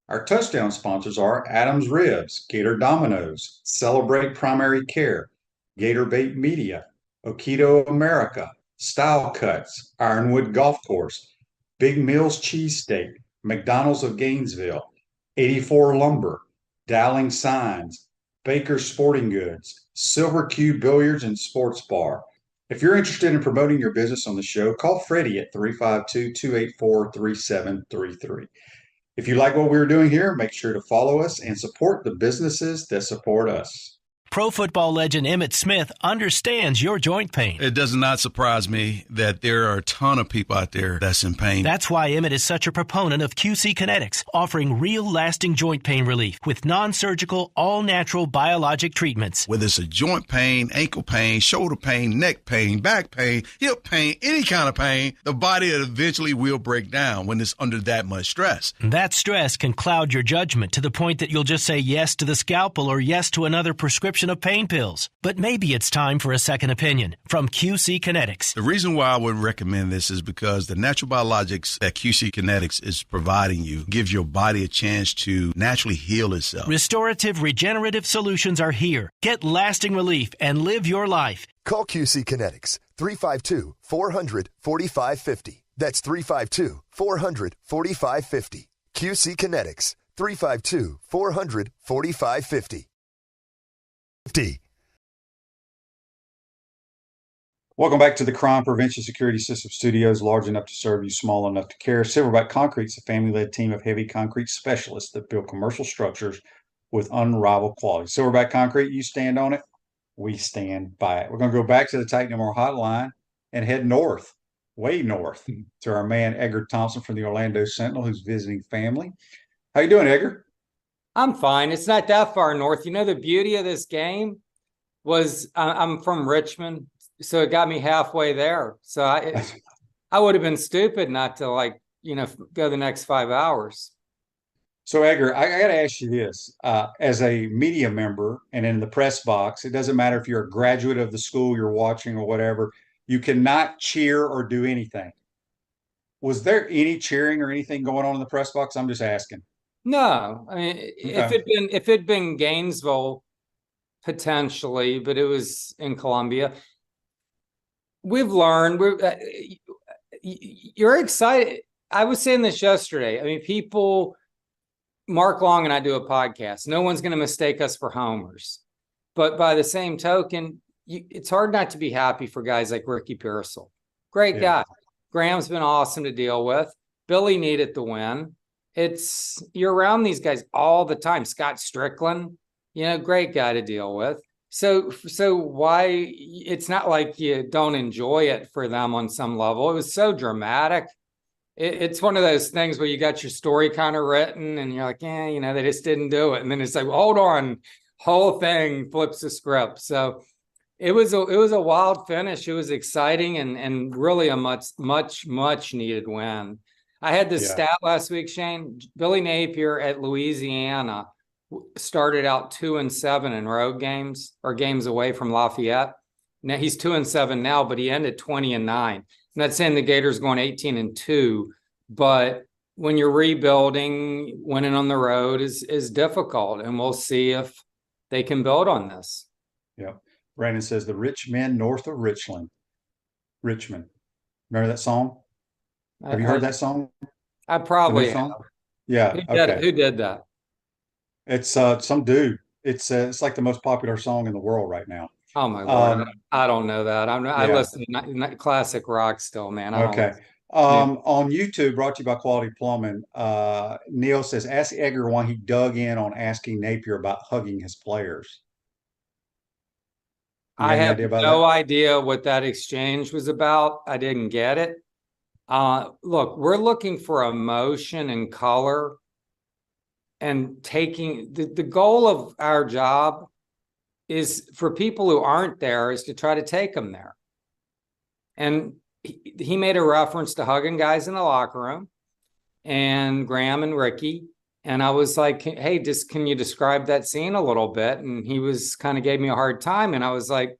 Our touchdown sponsors are Adams Ribs, Gator Dominoes, Celebrate Primary Care, Gator Bait Media, Okido America, Style Cuts, Ironwood Golf Course, Big Mills Cheesesteak, McDonald's of Gainesville, 84 Lumber, Dowling Signs, Baker's Sporting Goods, Silver Q Billiards and Sports Bar. If you're interested in promoting your business on the show, call Freddie at 352-284-3733. If you like what we're doing here, make sure to follow us and support the businesses that support us. Pro football legend Emmitt Smith understands your joint pain. It does not surprise me that there are a ton of people out there that's in pain. That's why Emmitt is such a proponent of QC Kinetics, offering real lasting joint pain relief with non-surgical, all-natural biologic treatments. Whether it's a joint pain, ankle pain, shoulder pain, neck pain, back pain, hip pain, any kind of pain, the body eventually will break down when it's under that much stress. That stress can cloud your judgment to the point that you'll just say yes to the scalpel or yes to another prescription of pain pills. But maybe it's time for a second opinion from QC Kinetics. The reason why I would recommend this is because the natural biologics that QC Kinetics is providing you gives your body a chance to naturally heal itself. Restorative, regenerative solutions are here. Get lasting relief and live your life. Call QC Kinetics, 352-400-4550. That's 352-400-4550. QC Kinetics, 352-400-4550. Welcome back to the Crime Prevention Security System Studios, large enough to serve you, small enough to care. Silverback Concrete is a family-led team of heavy concrete specialists that build commercial structures with unrivaled quality. Silverback Concrete, you stand on it, we stand by it. We're going to go back to the Titan MR hotline and head north, way north, to our man Edgar Thompson from the Orlando Sentinel, who's visiting family. How you doing, Edgar? I'm fine. It's not that far north. You know, the beauty of this game was I'm from Richmond, so it got me halfway there. So I would have been stupid not to go the next 5 hours. So Edgar, I got to ask you this: as a media member and in the press box, it doesn't matter if you're a graduate of the school you're watching or whatever, you cannot cheer or do anything. Was there any cheering or anything going on in the press box? I'm just asking. No, I mean, okay. if it'd been Gainesville, potentially, but it was in Columbia. We've learned. You're excited. I was saying this yesterday. I mean, Mark Long and I do a podcast. No one's going to mistake us for homers. But by the same token, it's hard not to be happy for guys like Ricky Pearsall. Great guy. Graham's been awesome to deal with. Billy needed the win. You're around these guys all the time. Scott Strickland, great guy to deal with. So why, it's not like you don't enjoy it for them on some level. It was so dramatic. It's one of those things where you got your story kind of written and you're like, they just didn't do it. And then it's like, hold on, whole thing flips the script. So it was a wild finish. It was exciting and really a much needed win. I had this stat last week, Shane. Billy Napier at Louisiana started out 2-7 in road games or games away from Lafayette. Now he's 2-7 now, but he ended 20-9. I'm not saying the Gators going 18-2, but when you're rebuilding, winning on the road is difficult, and we'll see if they can build on this. Yeah. Brandon says the rich men north of Richmond. Remember that song? Have you heard that song? I probably have. Yeah. Who did that? It's some dude. It's like the most popular song in the world right now. Oh my Lord. I don't know that. I listen to classic rock still, man. On YouTube, brought to you by Quality Plumbing, Neil says, ask Edgar why he dug in on asking Napier about hugging his players. I have no idea what that exchange was about. I didn't get it. Look, we're looking for emotion and color, and taking the goal of our job is for people who aren't there is to try to take them there. And he made a reference to hugging guys in the locker room and Graham and Ricky. And I was like, hey, can you describe that scene a little bit? And he was kind of gave me a hard time. And I was like,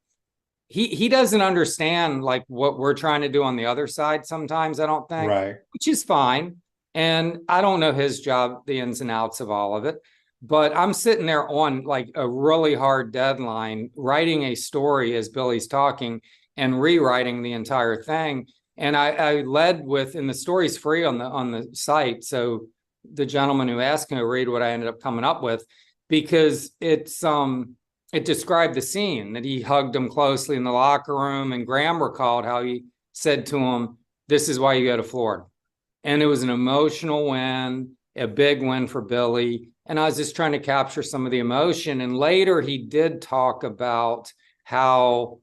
he doesn't understand like what we're trying to do on the other side sometimes, I don't think, right, which is fine. And I don't know his job, the ins and outs of all of it, but I'm sitting there on like a really hard deadline, writing a story as Billy's talking and rewriting the entire thing. And I led with, and the story's free on the site. So the gentleman who asked me to read what I ended up coming up with, because it described the scene that he hugged him closely in the locker room. And Graham recalled how he said to him, this is why you go to Florida. And it was an emotional win, a big win for Billy. And I was just trying to capture some of the emotion. And later he did talk about how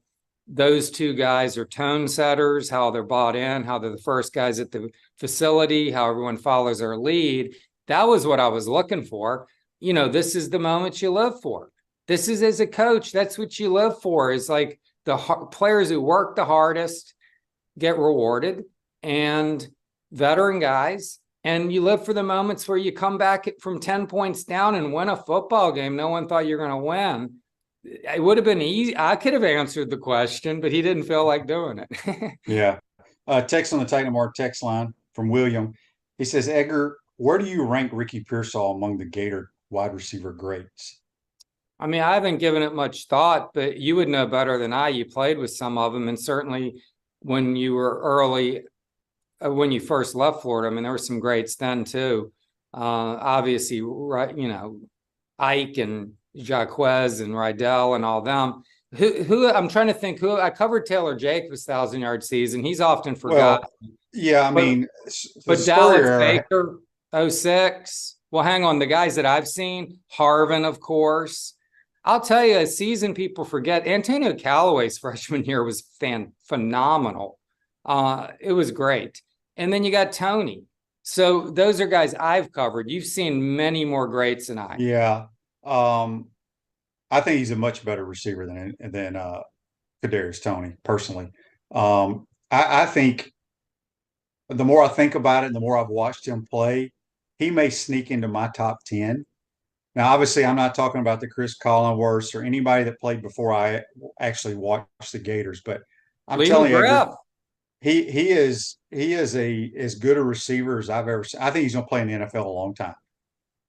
those two guys are tone setters, how they're bought in, how they're the first guys at the facility, how everyone follows their lead. That was what I was looking for. This is the moment you live for. This is, as a coach, that's what you live for, is like the players who work the hardest get rewarded, and veteran guys. And you live for the moments where you come back from 10 points down and win a football game no one thought you were going to win. It would have been easy. I could have answered the question, but he didn't feel like doing it. Yeah. Text on the Titan Mark text line from William. He says, Edgar, where do you rank Ricky Pearsall among the Gator wide receiver greats? I mean, I haven't given it much thought, but you would know better than I. You played with some of them, and certainly when you were early, when you first left Florida, I mean, there were some greats then too. Obviously, right? Ike and Jaquez and Rydell and all them. Who I'm trying to think. Who I covered Taylor Jacobs' 1,000-yard season. He's often forgotten. Well, yeah, I mean, but Dallas Baker, 06. Well, hang on. The guys that I've seen, Harvin, of course. I'll tell you, a season people forget. Antonio Callaway's freshman year was phenomenal. It was great. And then you got Tony. So those are guys I've covered. You've seen many more greats than I. Yeah. I think he's a much better receiver than Kadarius Toney, personally. I think the more I think about it and the more I've watched him play, he may sneak into my top 10. Now, obviously, I'm not talking about the Chris Collinworths or anybody that played before I actually watched the Gators, but I'm telling you, he is as good a receiver as I've ever seen. I think he's going to play in the NFL a long time.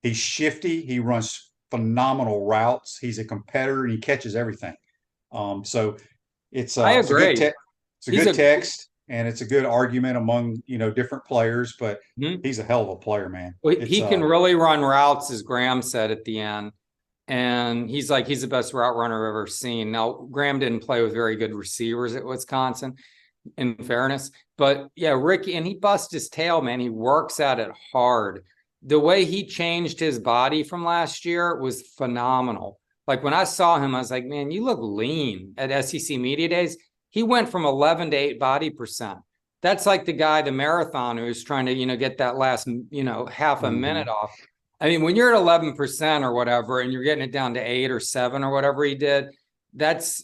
He's shifty. He runs phenomenal routes. He's a competitor, and he catches everything. So it's I agree. It's a good text, and it's a good argument among different players. But he's a hell of a player, man. Well, he can really run routes, as Graham said at the end. And he's the best route runner I've ever seen. Now, Graham didn't play with very good receivers at Wisconsin, in fairness. But yeah, Ricky, and he busts his tail, man. He works at it hard. The way he changed his body from last year was phenomenal. Like when I saw him, I was like, man, you look lean at SEC Media Days. He went from 11 to 8 body percent. That's like the guy, the marathon, who's trying to, get that last, half a minute off. I mean, when you're at 11% or whatever, and you're getting it down to 8 or 7 or whatever he did, that's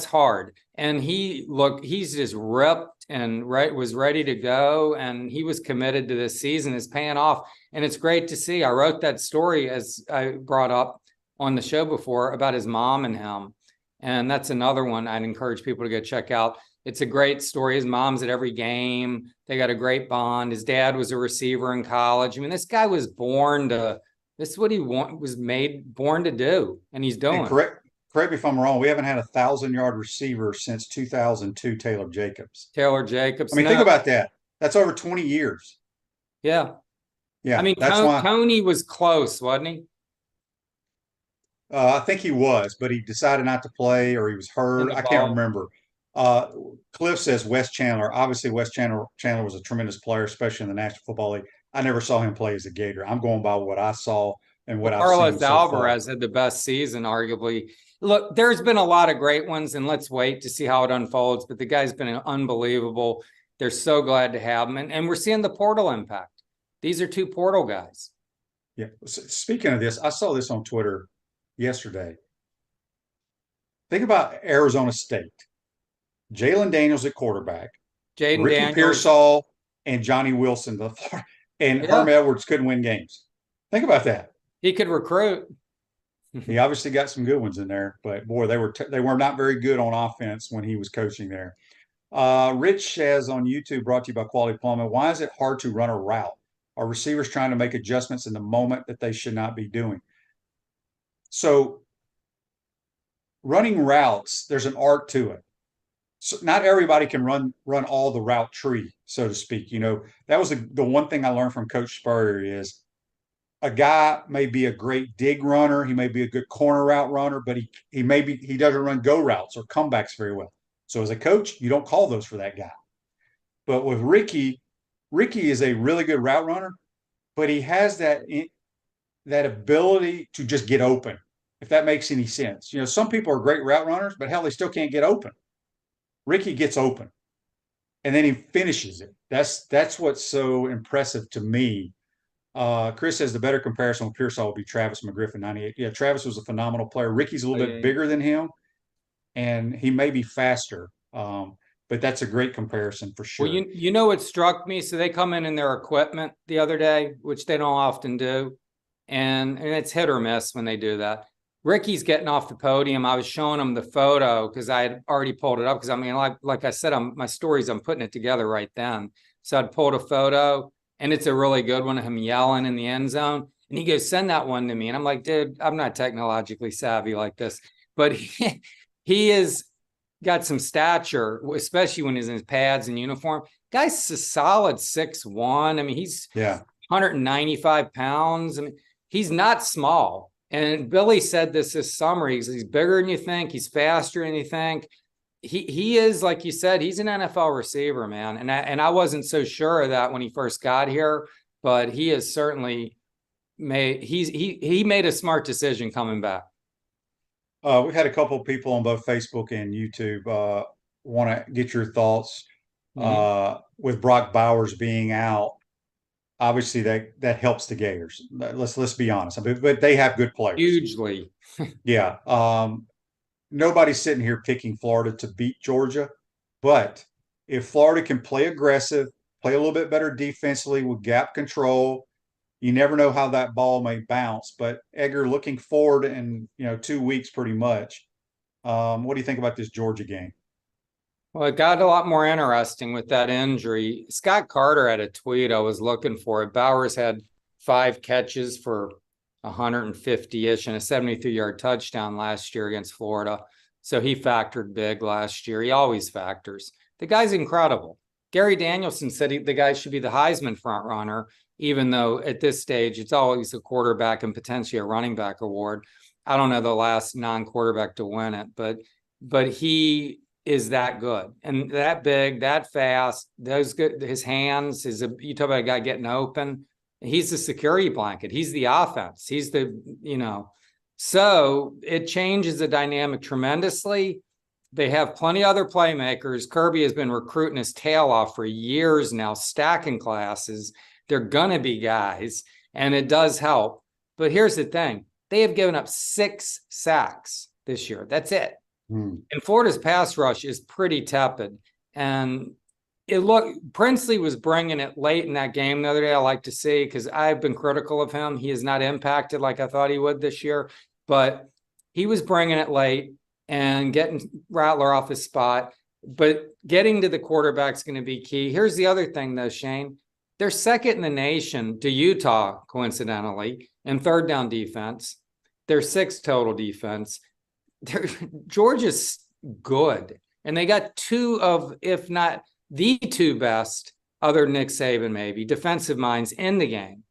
hard. And he's just ripped and was ready to go. And he was committed to this season. It's paying off. And it's great to see. I wrote that story, as I brought up on the show before, about his mom and him. And that's another one I'd encourage people to go check out. It's a great story. His mom's at every game. They got a great bond. His dad was a receiver in college. I mean, this guy was born to, this is what he born to do. And he's doing. And correct me if I'm wrong. We haven't had a 1,000-yard receiver since 2002, Taylor Jacobs. I mean, think about that. That's over 20 years. Yeah. Yeah. I mean, Tony was close, wasn't he? I think he was, but he decided not to play, or he was hurt. I can't remember. Cliff says Wes Chandler. Obviously, Wes Chandler was a tremendous player, especially in the National Football League. I never saw him play as a Gator. I'm going by what I saw and what I've seen. Carlos Alvarez had the best season, arguably. Look, there's been a lot of great ones, and let's wait to see how it unfolds. But the guy's been unbelievable. They're so glad to have him, and we're seeing the portal impact. These are 2 portal guys. Yeah. Speaking of this, I saw this on Twitter yesterday. Think about Arizona State. Jalen Daniels at quarterback, Ricky Pearsall and Johnny Wilson, Herm Edwards couldn't win games. Think about that. He could recruit. He obviously got some good ones in there, but boy, they were not very good on offense when he was coaching there. Rich says on YouTube, brought to you by Quality Plumbing, why is it hard to run a route? Are receivers trying to make adjustments in the moment that they should not be doing? So running routes, there's an art to it. So not everybody can run all the route tree, so to speak. That was the one thing I learned from Coach Spurrier is a guy may be a great dig runner. He may be a good corner route runner, but he doesn't run go routes or comebacks very well. So as a coach, you don't call those for that guy. But with Ricky is a really good route runner, but he has that ability to just get open, if that makes any sense. Some people are great route runners, but hell, they still can't get open. Ricky gets open, and then he finishes it. That's what's so impressive to me. Chris says the better comparison with Pearsall would be Travis McGriffin, 98. Yeah, Travis was a phenomenal player. Ricky's a little bit bigger than him, and he may be faster, but that's a great comparison for sure. Well, what struck me? So they come in their equipment the other day, which they don't often do, and it's hit or miss when they do that. Ricky's getting off the podium. I was showing him the photo because I had already pulled it up. Because I mean, like I said, my stories, I'm putting it together right then. So I'd pulled a photo, and it's a really good one of him yelling in the end zone. And he goes, "Send that one to me." And I'm like, "Dude, I'm not technologically savvy like this." But he is got some stature, especially when he's in his pads and uniform. Guy's a solid 6'1". I mean, he's 195 pounds. I mean, he's not small. And Billy said this summer. He's bigger than you think. He's faster than you think. He is, like you said, he's an NFL receiver, man. And I wasn't so sure of that when he first got here, but he has certainly he made a smart decision coming back. We've had a couple of people on both Facebook and YouTube want to get your thoughts with Brock Bowers being out. Obviously, that helps the Gators. Let's be honest. I mean, but they have good players. Hugely. Yeah. Nobody's sitting here picking Florida to beat Georgia. But if Florida can play aggressive, play a little bit better defensively with gap control, you never know how that ball may bounce. But Edgar, looking forward in 2 weeks pretty much, what do you think about this Georgia game? Well, it got a lot more interesting with that injury. Scott Carter had a tweet. I was looking for it. Bowers had 5 catches for 150-ish and a 73-yard touchdown last year against Florida. So he factored big last year. He always factors. The guy's incredible. Gary Danielson said the guy should be the Heisman front runner, even though at this stage it's always a quarterback and potentially a running back award. I don't know the last non-quarterback to win it, but he is that good and that big, that fast, those good, his hands, you talk about a guy getting open. He's the security blanket. He's the offense. He's the, so it changes the dynamic tremendously. They have plenty of other playmakers. Kirby has been recruiting his tail off for years now, stacking classes. They're going to be guys, and it does help. But here's the thing. They have given up 6 sacks this year. That's it. And Florida's pass rush is pretty tepid. And Princely was bringing it late in that game the other day. I like to see, because I've been critical of him. He has not impacted like I thought he would this year, but he was bringing it late and getting Rattler off his spot. But getting to the quarterback is going to be key. Here's the other thing, though, Shane. They're second in the nation to Utah, coincidentally, in third down defense. They're 6th total defense. Georgia's good. And they got 2 of, if not the 2 best, other than Nick Saban maybe, defensive minds in the game.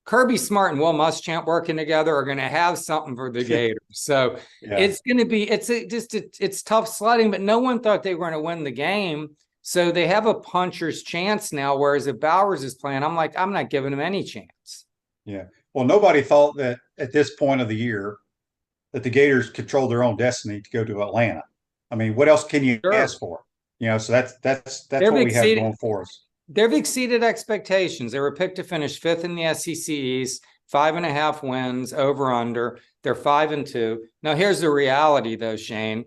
Kirby Smart and Will Muschamp working together are going to have something for the Gators. So it's going to be, it's tough sledding, but no one thought they were going to win the game. So they have a puncher's chance now, whereas if Bowers is playing, I'm not giving him any chance. Yeah. Well, nobody thought that at this point of the year that the Gators controlled their own destiny to go to Atlanta. I mean, what else can you ask for? So that's what we have going for us. They've exceeded expectations. They were picked to finish 5th in the SEC East, 5.5 wins, over under. They're 5-2. Now, here's the reality, though, Shane.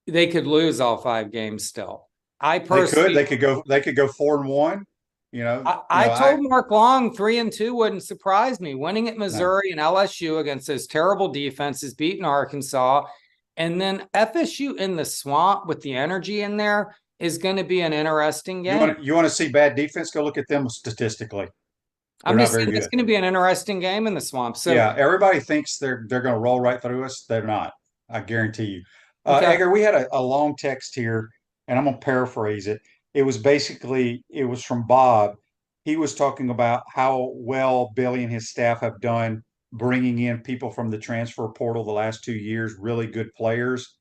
They could lose all 5 games still. I personally, they could go 4-1. I told Mark Long 3-2 wouldn't surprise me. Winning at Missouri and LSU against those terrible defenses, beating Arkansas, and then FSU in the swamp with the energy in there is going to be an interesting game. You want to see bad defense? Go look at them statistically. I'm just saying it's going to be an interesting game in the swamp. So yeah, everybody thinks they're going to roll right through us. They're not. I guarantee you. Edgar, we had a long text here, and I'm going to paraphrase it. It was from Bob. He was talking about how well Billy and his staff have done bringing in people from the transfer portal the last 2 years, really good players.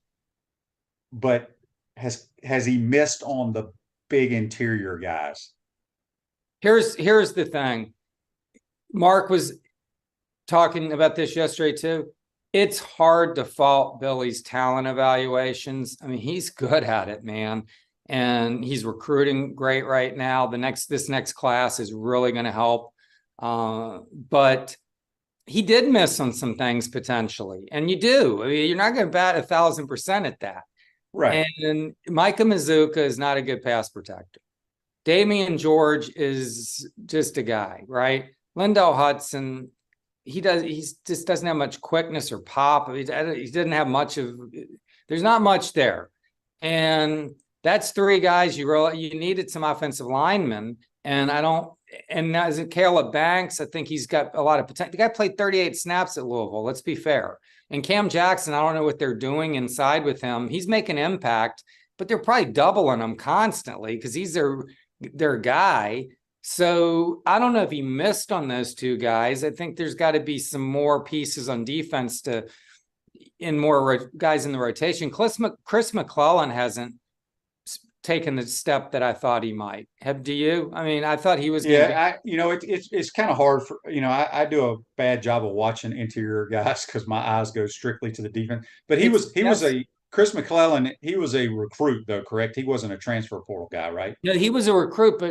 But has he missed on the big interior guys? Here's the thing. Mark was talking about this yesterday too. It's hard to fault Billy's talent evaluations. I mean, he's good at it, man. And he's recruiting great right now. This next class is really going to help. But he did miss on some things potentially. And you do. I mean, you're not going to bat 1,000% at that. Right. And Micah Mazuka is not a good pass protector. Damian George is just a guy, right? Lindell Hudson, he just doesn't have much quickness or pop. He doesn't have much of, there's not much there. And that's 3 guys you needed some offensive linemen. And now is it Caleb Banks? I think he's got a lot of potential. The guy played 38 snaps at Louisville. Let's be fair. And Cam Jackson, I don't know what they're doing inside with him. He's making impact, but they're probably doubling him constantly because he's their guy. So I don't know if he missed on those 2 guys. I think there's got to be some more pieces on defense in more guys in the rotation. Chris McClellan hasn't taken the step that I thought he might have. Do you? I mean, I thought he was. Yeah, it's kind of hard for, I do a bad job of watching interior guys because my eyes go strictly to the defense. But Chris McClellan, he was a recruit though, correct? He wasn't a transfer portal guy, right? No, he was a recruit,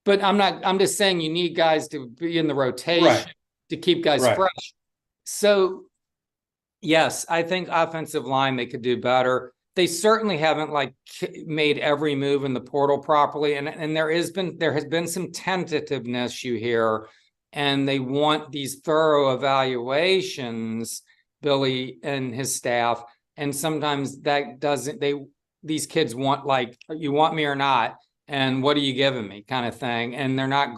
but I'm just saying you need guys to be in the rotation to keep guys fresh. So yes, I think offensive line, they could do better. They certainly haven't made every move in the portal properly. And there has been some tentativeness you hear, and they want these thorough evaluations, Billy and his staff. And sometimes that doesn't, these kids want you want me or not? And what are you giving me kind of thing? And they're not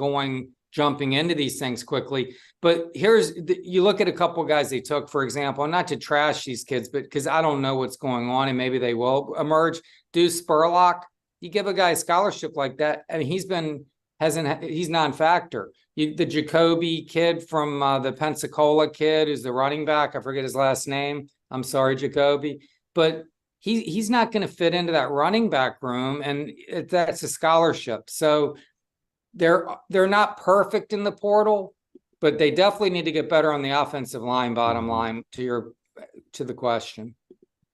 jumping into these things quickly. But you look at a couple of guys they took, for example, and not to trash these kids, but because I don't know what's going on and maybe they will emerge. Deuce Spurlock, you give a guy a scholarship like that, and he's been he's non-factor. The Jacoby kid from the Pensacola kid who's the running back, I forget his last name. I'm sorry, Jacoby, but he's not going to fit into that running back room, and that's a scholarship. So they're not perfect in the portal, but they definitely need to get better on the offensive line. Bottom line to the question.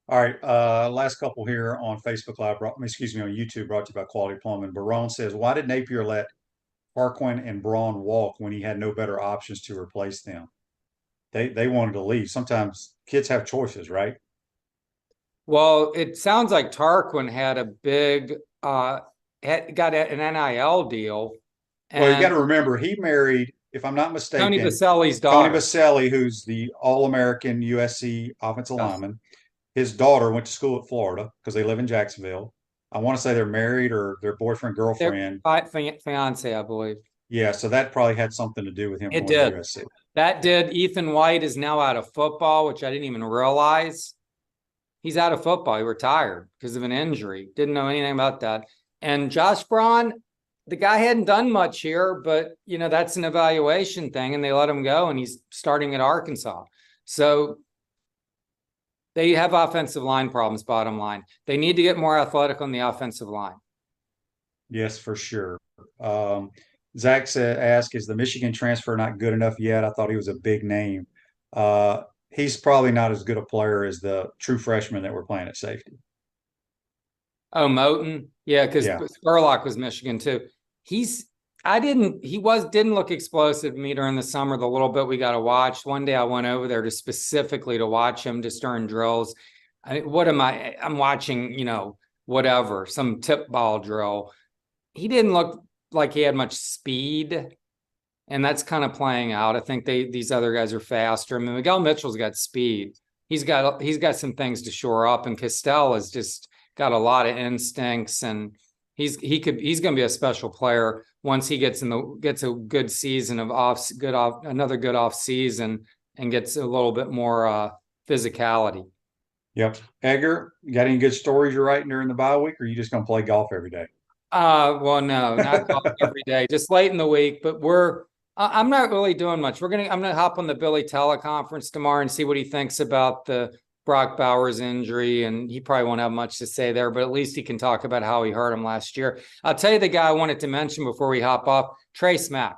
All right, last couple here on Facebook Live, on YouTube, brought to you by Quality Plumbing. Barone says, why did Napier let Harquin and Braun walk when he had no better options to replace them? They wanted to leave. Sometimes kids have choices, right? Well, it sounds like Tarquin had a big got an NIL deal. Well, you got to remember, he married, if I'm not mistaken, Tony Baselli's daughter. Tony Baselli, who's the All-American USC offensive lineman. His daughter went to school at Florida because they live in Jacksonville. I want to say they're married or their boyfriend, girlfriend. Fiance, I believe. Yeah, so that probably had something to do with him It going did. to USC. That did. Ethan White is now out of football, which I didn't even realize. He's out of football. He retired because of an injury. Didn't know anything about that. And Josh Braun, the guy hadn't done much here, but, that's an evaluation thing, and they let him go, and he's starting at Arkansas. So they have offensive line problems, bottom line. They need to get more athletic on the offensive line. Yes, for sure. Zach asked, is the Michigan transfer not good enough yet? I thought he was a big name. He's probably not as good a player as the true freshman that we're playing at safety. Oh, Moten? Yeah, because Spurlock was Michigan too. He didn't look explosive to me during the summer, the little bit we got to watch. One day I went over there specifically to watch him just during drills. I'm watching, whatever, some tip ball drill. He didn't look like he had much speed, and that's kind of playing out. I think these other guys are faster. I mean, Miguel Mitchell's got speed. He's got some things to shore up, and Castell has just got a lot of instincts, and he's going to be a special player once he gets a good season of another good off season and gets a little bit more physicality. Yep. Edgar, you got any good stories you're writing during the bye week, or are you just going to play golf every day? Well, no, not golf every day, just late in the week, but I'm not really doing much. I'm going to hop on the Billy teleconference tomorrow and see what he thinks about the Brock Bowers injury, and he probably won't have much to say there, but at least he can talk about how he hurt him last year. I'll tell you the guy I wanted to mention before we hop off, Trace Mack.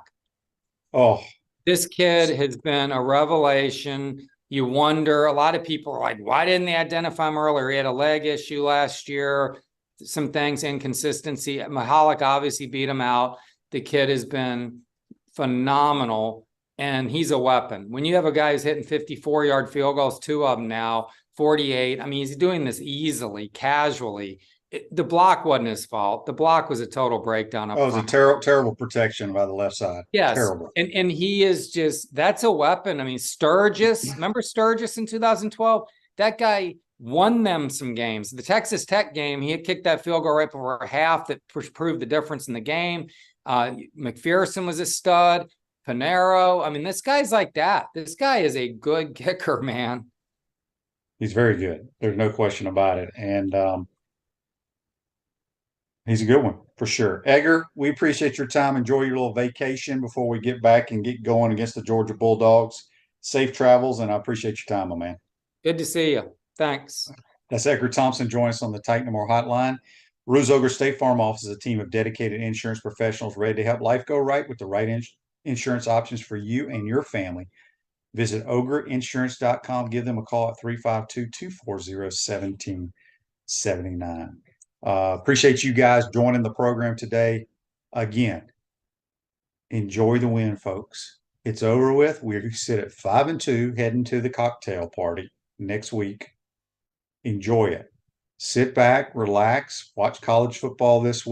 Oh, this kid has been a revelation. You wonder, a lot of people are like, why didn't they identify him earlier? He had a leg issue last year, some things, inconsistency. Mahalik obviously beat him out. The kid has been phenomenal, and he's a weapon. When you have a guy who's hitting 54-yard field goals, 2 of them now, 48, I mean, he's doing this easily, casually. The block wasn't his fault. The block was a total breakdown. It was a terrible protection by the left side. Yes. Terrible. And he is that's a weapon. I mean, Sturgis, remember Sturgis in 2012? That guy won them some games. The Texas Tech game, he had kicked that field goal right before half that proved the difference in the game. McPherson was a stud. Panero. I mean, this guy's like that. This guy is a good kicker, man. He's very good. There's no question about it. And he's a good one for sure. Edgar, we appreciate your time. Enjoy your little vacation before we get back and get going against the Georgia Bulldogs. Safe travels, and I appreciate your time, my man. Good to see you. Thanks. That's Edgar Thompson joining us on the Titan More Hotline. Ruse-Ogre State Farm offers a team of dedicated insurance professionals ready to help life go right with the right insurance options for you and your family. Visit ogreinsurance.com. Give them a call at 352-240-1779. Appreciate you guys joining the program today. Again, enjoy the win, folks. It's over with. We sit at 5-2, heading to the cocktail party next week. Enjoy it. Sit back, relax, watch college football this week.